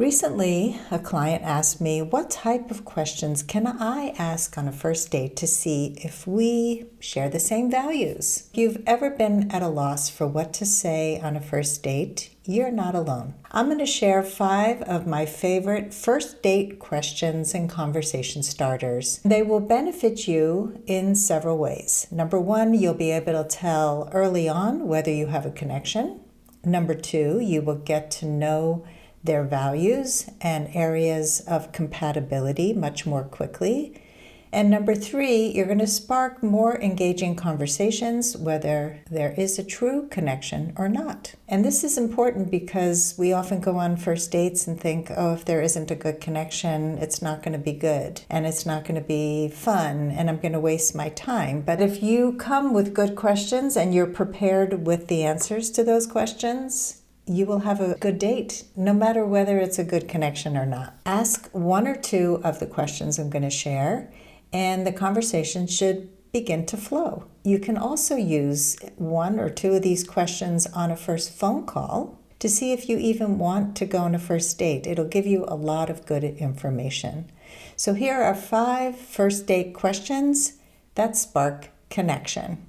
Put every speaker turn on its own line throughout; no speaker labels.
Recently, a client asked me, what type of questions can I ask on a first date to see if we share the same values? If you've ever been at a loss for what to say on a first date, you're not alone. I'm going to share 5 of my favorite first date questions and conversation starters. They will benefit you in several ways. Number 1, you'll be able to tell early on whether you have a connection. Number 2, you will get to know their values and areas of compatibility much more quickly. And number 3, you're going to spark more engaging conversations, whether there is a true connection or not. And this is important because we often go on first dates and think, oh, if there isn't a good connection, it's not going to be good and it's not going to be fun and I'm going to waste my time. But if you come with good questions and you're prepared with the answers to those questions, you will have a good date, no matter whether it's a good connection or not. Ask 1 or 2 of the questions I'm going to share, and the conversation should begin to flow. You can also use 1 or 2 of these questions on a first phone call to see if you even want to go on a first date. It'll give you a lot of good information. So here are 5 first date questions that spark connection.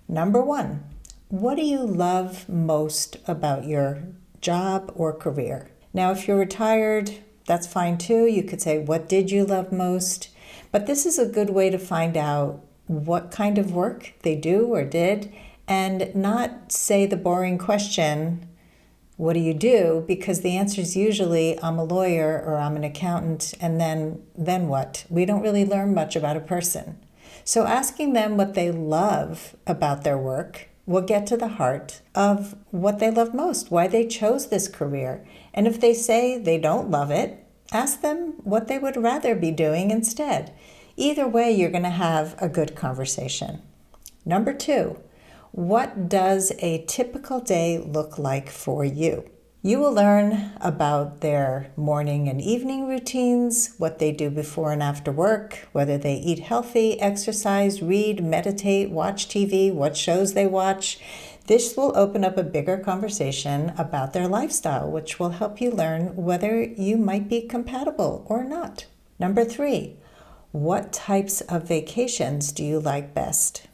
Number 1. What do you love most about your job or career? Now, if you're retired, that's fine too. You could say, what did you love most? But this is a good way to find out what kind of work they do or did, and not say the boring question, what do you do? Because the answer is usually, I'm a lawyer or I'm an accountant, and then what? We don't really learn much about a person. So asking them what they love about their work will get to the heart of what they love most, why they chose this career. And if they say they don't love it, ask them what they would rather be doing instead. Either way, you're going to have a good conversation. Number 2, what does a typical day look like for you? You will learn about their morning and evening routines, what they do before and after work, whether they eat healthy, exercise, read, meditate, watch TV, what shows they watch. This will open up a bigger conversation about their lifestyle, which will help you learn whether you might be compatible or not. Number 3, what types of vacations do you like best?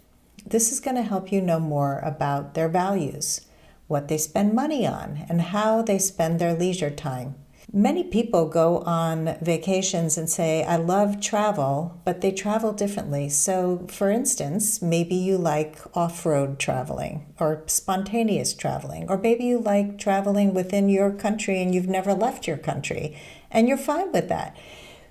This is going to help you know more about their values, what they spend money on, and how they spend their leisure time. Many people go on vacations and say, I love travel, but they travel differently. So, for instance, maybe you like off-road traveling or spontaneous traveling, or maybe you like traveling within your country and you've never left your country, and you're fine with that.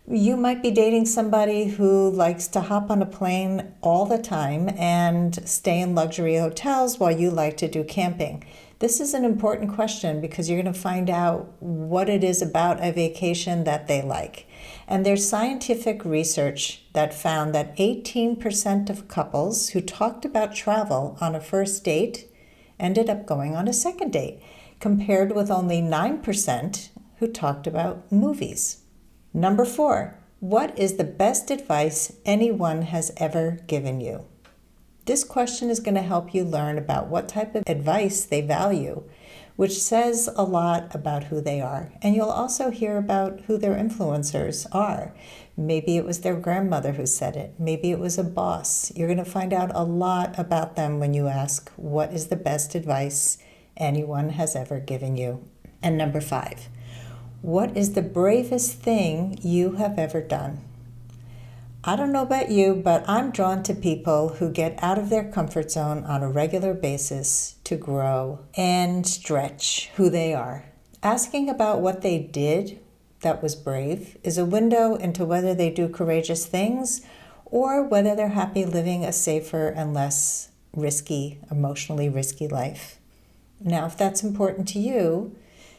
You might be dating somebody who likes to hop on a plane all the time and stay in luxury hotels while you like to do camping. This is an important question because you're going to find out what it is about a vacation that they like. And there's scientific research that found that 18% of couples who talked about travel on a first date ended up going on a second date, compared with only 9% who talked about movies. Number 4, what is the best advice anyone has ever given you? This question is going to help you learn about what type of advice they value, which says a lot about who they are. And you'll also hear about who their influencers are. Maybe it was their grandmother who said it. Maybe it was a boss. You're going to find out a lot about them when you ask, what is the best advice anyone has ever given you? And number 5, what is the bravest thing you have ever done? I don't know about you, but I'm drawn to people who get out of their comfort zone on a regular basis to grow and stretch who they are. Asking about what they did that was brave is a window into whether they do courageous things or whether they're happy living a safer and less risky, emotionally risky life. Now, if that's important to you,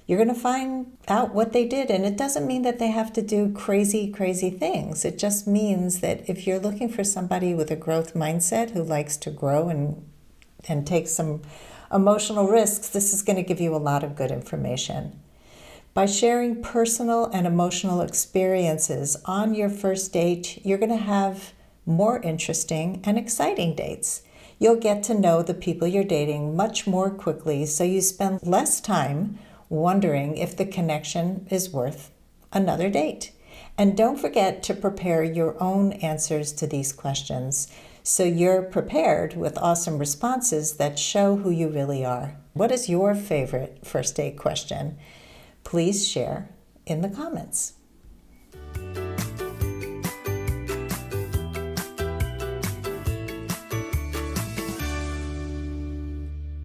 you're going to find out what they did. And it doesn't mean that they have to do crazy, crazy things. It just means that if you're looking for somebody with a growth mindset who likes to grow and take some emotional risks, this is going to give you a lot of good information. By sharing personal and emotional experiences on your first date, you're going to have more interesting and exciting dates. You'll get to know the people you're dating much more quickly, so you spend less time wondering if the connection is worth another date. And don't forget to prepare your own answers to these questions so you're prepared with awesome responses that show who you really are. What is your favorite first date question? Please share in the comments.